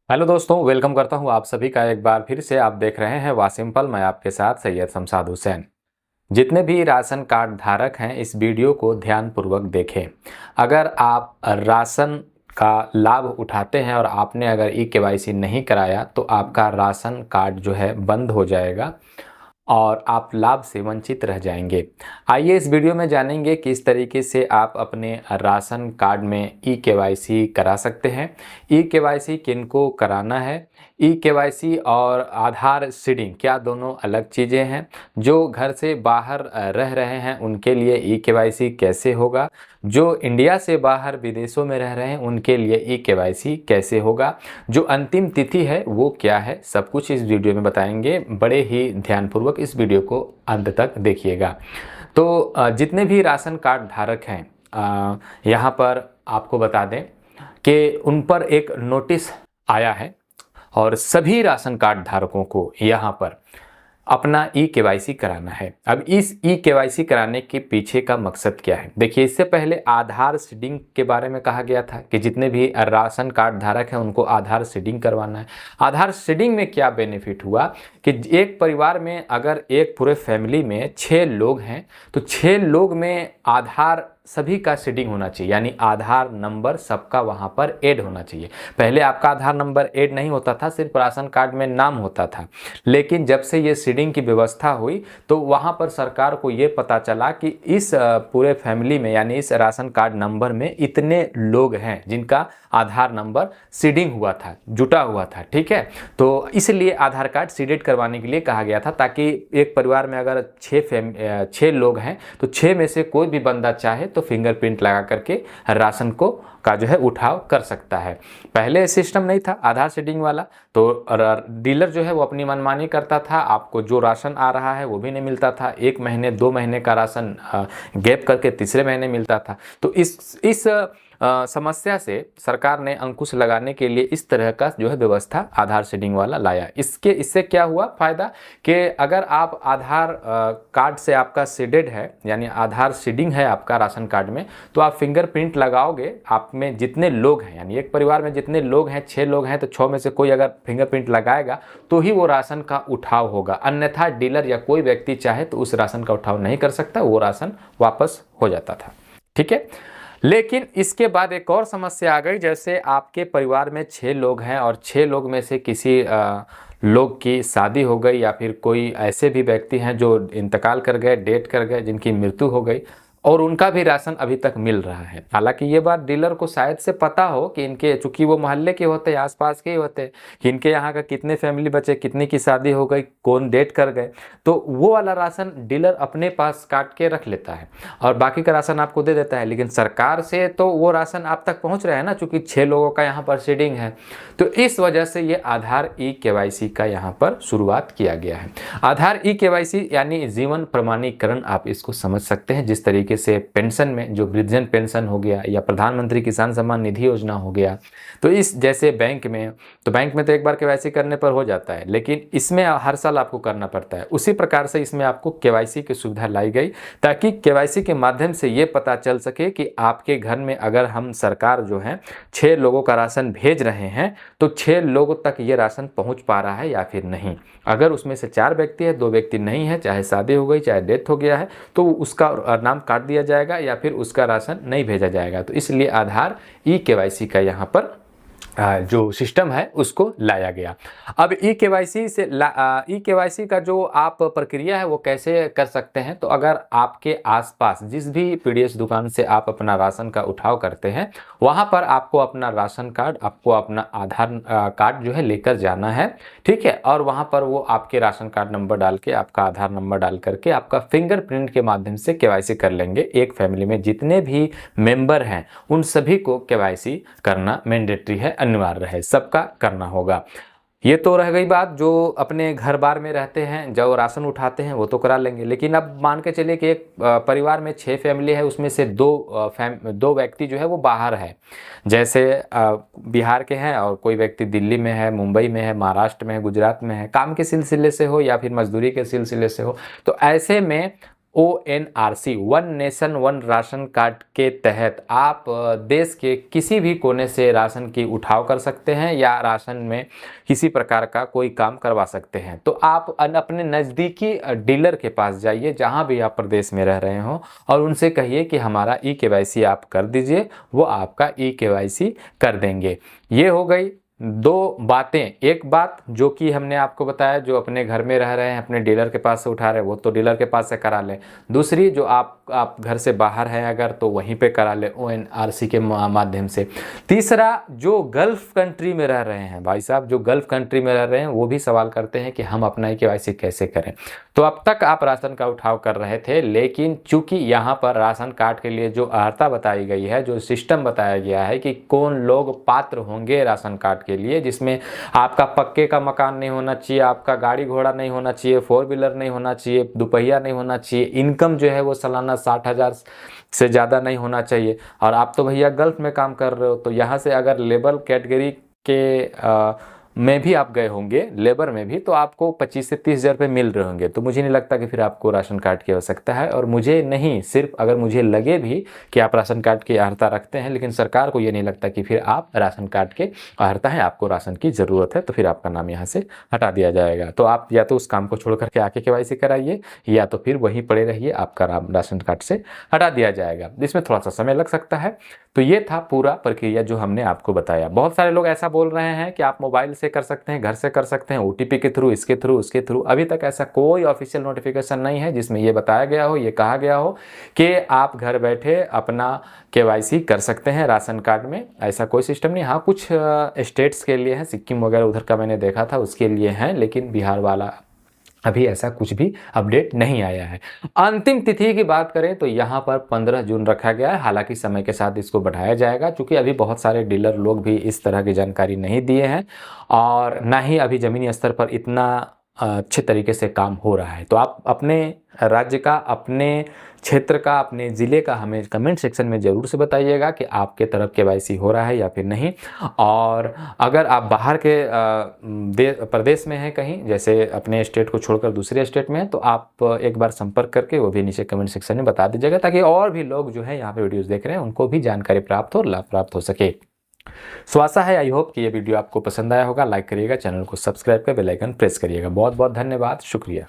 Hello दोस्तों, welcome करता हूं आप सभी का एक बार फिर से। आप देख रहे हैं वासिम्पल। मैं आपके साथ सैयद शमशाद हुसैन। जितने भी राशन कार्ड धारक हैं, इस वीडियो को ध्यानपूर्वक देखें। अगर आप राशन का लाभ उठाते हैं और आपने अगर ई केवाईसी नहीं कराया तो आपका राशन कार्ड जो है बंद हो जाएगा और आप लाभ से वंचित रह जाएंगे। आइए इस वीडियो में जानेंगे किस तरीके से आप अपने राशन कार्ड में ई केवाईसी करा सकते हैं। ई केवाईसी किनको कराना है, ई केवाईसी और आधार सीडिंग क्या दोनों अलग चीज़ें हैं, जो घर से बाहर रह रहे हैं उनके लिए ई केवाईसी कैसे होगा, जो इंडिया से बाहर विदेशों में रह रहे हैं उनके लिए ई केवाईसी कैसे होगा, जो अंतिम तिथि है वो क्या है, सब कुछ इस वीडियो में बताएंगे। बड़े ही ध्यानपूर्वक इस वीडियो को अंत तक देखिएगा। तो जितने भी राशन कार्ड धारक हैं, यहाँ पर आपको बता दें कि उन पर एक नोटिस आया है और सभी राशन कार्ड धारकों को यहाँ पर अपना ई केवाईसी कराना है। अब इस ई केवाईसी कराने के पीछे का मकसद क्या है? देखिए, इससे पहले आधार सीडिंग के बारे में कहा गया था कि जितने भी राशन कार्ड धारक हैं उनको आधार सीडिंग करवाना है। आधार सीडिंग में क्या बेनिफिट हुआ कि एक परिवार में अगर एक पूरे फैमिली में 6 लोग हैं तो 6 लोग में आधार सभी का सीडिंग होना चाहिए, यानी आधार नंबर सबका वहां पर ऐड होना चाहिए। पहले आपका आधार नंबर ऐड नहीं होता था, सिर्फ राशन कार्ड में नाम होता था। लेकिन जब से ये सीडिंग की व्यवस्था हुई तो वहां पर सरकार को ये पता चला कि इस पूरे फैमिली में, यानी इस राशन कार्ड नंबर में इतने लोग हैं जिनका आधार नंबर सीडिंग हुआ था, जुटा हुआ था। ठीक है, तो इसलिए आधार कार्ड सीडेड करवाने के लिए कहा गया था, ताकि एक परिवार में अगर 6 लोग हैं तो 6 में से कोई भी बंदा चाहे तो फिंगरप्रिंट लगा करके राशन को का जो है उठाव कर सकता है। पहले सिस्टम नहीं था आधार सीडिंग वाला, तो डीलर जो है वो अपनी मनमानी करता था, आपको जो राशन आ रहा है वो भी नहीं मिलता था। 1 महीने 2 महीने का राशन गैप करके तीसरे महीने मिलता था। तो इस समस्या से सरकार ने अंकुश लगाने के लिए इस तरह का जो है व्यवस्था आधार सीडिंग वाला लाया। इससे क्या हुआ फायदा कि अगर आप आधार कार्ड से आपका सीडेड है, यानी आधार सीडिंग है आपका राशन कार्ड में, तो आप फिंगरप्रिंट लगाओगे, आप में जितने लोग हैं, यानी एक परिवार में जितने लोग हैं, 6 लोग हैं, तो 6 में से कोई अगर फिंगरप्रिंट लगाएगा तो ही वो राशन का उठाव होगा। अन्यथा डीलर या कोई व्यक्ति चाहे तो उस राशन का उठाव नहीं कर सकता, वो राशन वापस हो जाता था। ठीक है, लेकिन इसके बाद एक और समस्या आ गई। जैसे आपके परिवार में 6 लोग हैं और 6 लोग में से किसी लोग की शादी हो गई, या फिर कोई ऐसे भी व्यक्ति हैं जो इंतकाल कर गए, डेथ कर गए, जिनकी मृत्यु हो गई और उनका भी राशन अभी तक मिल रहा है। हालांकि ये बात डीलर को शायद से पता हो कि इनके, चूंकि वो मोहल्ले के होते हैं, आसपास के ही होते हैं, कि इनके यहाँ का कितने फैमिली बचे, कितनी की शादी हो गई, कौन डेट कर गए, तो वो वाला राशन डीलर अपने पास काट के रख लेता है और बाकी का राशन आपको दे देता है। लेकिन सरकार से तो वो राशन आप तक पहुँच रहा है ना, चूंकि 6 लोगों का यहाँ पर सीडिंग है। तो इस वजह से ये आधार ई केवाईसी का यहाँ पर शुरुआत किया गया है। आधार ई केवाईसी यानी जीवन प्रमाणीकरण, आप इसको समझ सकते हैं। जिस तरीके से पेंशन में जो वृद्धजन पेंशन हो गया या प्रधानमंत्री किसान सम्मान निधि योजना हो गया, तो इस जैसे बैंक में, तो बैंक में तो एक बार केवाईसी करने पर हो जाता है, लेकिन इसमें हर साल आपको करना पड़ता है। उसी प्रकार से इसमें आपको केवाईसी की सुविधा लाई गई, ताकि केवाईसी के माध्यम से ये पता चल सके कि आपके घर में अगर हम सरकार जो है 6 लोगों का राशन भेज रहे हैं तो 6 लोगों तक ये राशन पहुंच पा रहा है या फिर नहीं। अगर उसमें से 4 व्यक्ति है, 2 व्यक्ति नहीं है, चाहे शादी हो गई, चाहे डेथ हो गया है, तो उसका नाम काट दिया जाएगा या फिर उसका राशन नहीं भेजा जाएगा। तो इसलिए आधार ई केवाईसी का यहाँ पर जो सिस्टम है उसको लाया गया। अब ई केवाईसी का जो आप प्रक्रिया है वो कैसे कर सकते हैं? तो अगर आपके आसपास जिस भी पीडीएस दुकान से आप अपना राशन का उठाव करते हैं, वहां पर आपको अपना राशन कार्ड, आपको अपना आधार कार्ड जो है लेकर जाना है। ठीक है, और वहां पर वो आपके राशन कार्ड नंबर डाल के, आपका आधार नंबर डाल करके आपका फिंगरप्रिंट के माध्यम से केवाईसी कर लेंगे। एक फैमिली में जितने भी मेंबर हैं उन सभी को केवाईसी करना मैंडेटरी है, अनिवार्य है, सबका करना होगा। ये तो रह गई बात जो अपने घर बार में रहते हैं, जो राशन उठाते हैं वो तो करा लेंगे। लेकिन अब मान के चलिए कि एक परिवार में 6 फैमिली है, उसमें से 2 व्यक्ति जो है वो बाहर है, जैसे बिहार के हैं और कोई व्यक्ति दिल्ली में है, मुंबई में है, महाराष्ट्र में है, गुजरात में है, काम के सिलसिले से हो या फिर मजदूरी के सिलसिले से हो। तो ऐसे में ONRC one nation one ration card के तहत आप देश के किसी भी कोने से राशन की उठाव कर सकते हैं या राशन में किसी प्रकार का कोई काम करवा सकते हैं। तो आप अपने नज़दीकी डीलर के पास जाइए जहां भी आप प्रदेश में रह रहे हो और उनसे कहिए कि हमारा ई-KYC आप कर दीजिए, वो आपका ई-KYC कर देंगे। ये हो गई दो बातें। एक बात जो कि हमने आपको बताया, जो अपने घर में रह रहे हैं अपने डीलर के पास से उठा रहे हैं वो तो डीलर के पास से करा लें। दूसरी, जो आप घर से बाहर हैं अगर, तो वहीं पे करा लें ONRC के माध्यम से। तीसरा, जो गल्फ़ कंट्री में रह रहे हैं भाई साहब, जो गल्फ़ कंट्री में रह रहे हैं वो भी सवाल करते हैं कि हम अपना ई-KYC कैसे करें। तो अब तक आप राशन का उठाव कर रहे थे, लेकिन चूंकि यहाँ पर राशन कार्ड के लिए जो अर्हता बताई गई है, जो सिस्टम बताया गया है कि कौन लोग पात्र होंगे राशन कार्ड के लिए, जिसमें आपका पक्के का मकान नहीं होना चाहिए, आपका गाड़ी घोड़ा नहीं होना चाहिए, 4 व्हीलर नहीं होना चाहिए, दुपहिया नहीं होना चाहिए, इनकम जो है वो सालाना 60,000 से ज़्यादा नहीं होना चाहिए। और आप तो भैया गल्फ में काम कर रहे हो, तो यहाँ से अगर लेबर कैटेगरी के में भी आप गए होंगे, लेबर में भी, तो आपको 25 से 30 हज़ार रुपये मिल रहे होंगे। तो मुझे नहीं लगता कि फिर आपको राशन कार्ड की आवश्यकता है। और मुझे नहीं, सिर्फ अगर मुझे लगे भी कि आप राशन कार्ड की अर्हता रखते हैं, लेकिन सरकार को ये नहीं लगता कि फिर आप राशन कार्ड के अर्हता है, आपको राशन की ज़रूरत है, तो फिर आपका नाम यहाँ से हटा दिया जाएगा। तो आप या तो उस काम को छोड़ करके आके KYC कराइए, या तो फिर वहीं पड़े रहिए, आपका नाम राशन कार्ड से हटा दिया जाएगा। इसमें थोड़ा सा समय लग सकता है। तो ये था पूरा प्रक्रिया जो हमने आपको बताया। बहुत सारे लोग ऐसा बोल रहे हैं कि आप मोबाइल से कर सकते हैं, घर से कर सकते हैं, OTP के थ्रू, इसके थ्रू, उसके थ्रू। अभी तक ऐसा कोई ऑफिशियल नोटिफिकेशन नहीं है जिसमें ये बताया गया हो, ये कहा गया हो कि आप घर बैठे अपना KYC कर सकते हैं राशन कार्ड में। ऐसा कोई सिस्टम नहीं। हाँ, कुछ स्टेट्स के लिए है, सिक्किम वगैरह उधर का मैंने देखा था, उसके लिए है, लेकिन बिहार वाला अभी ऐसा कुछ भी अपडेट नहीं आया है। अंतिम तिथि की बात करें तो यहाँ पर 15 जून रखा गया है। हालांकि समय के साथ इसको बढ़ाया जाएगा, क्योंकि अभी बहुत सारे डीलर लोग भी इस तरह की जानकारी नहीं दिए हैं और ना ही अभी ज़मीनी स्तर पर इतना अच्छे तरीके से काम हो रहा है। तो आप अपने राज्य का, अपने क्षेत्र का, अपने ज़िले का हमें कमेंट सेक्शन में ज़रूर से बताइएगा कि आपके तरफ KYC हो रहा है या फिर नहीं। और अगर आप बाहर के प्रदेश में हैं कहीं, जैसे अपने स्टेट को छोड़कर दूसरे स्टेट में हैं, तो आप एक बार संपर्क करके वो भी नीचे कमेंट सेक्शन में बता दीजिएगा, ताकि और भी लोग जो है यहाँ पे वीडियोज़ देख रहे हैं उनको भी जानकारी प्राप्त हो, लाभ प्राप्त हो सके। सो आशा है, आई होप कि ये वीडियो आपको पसंद आया होगा। लाइक करिएगा, चैनल को सब्सक्राइब कर बेल आइकन प्रेस करिएगा। बहुत बहुत धन्यवाद, शुक्रिया।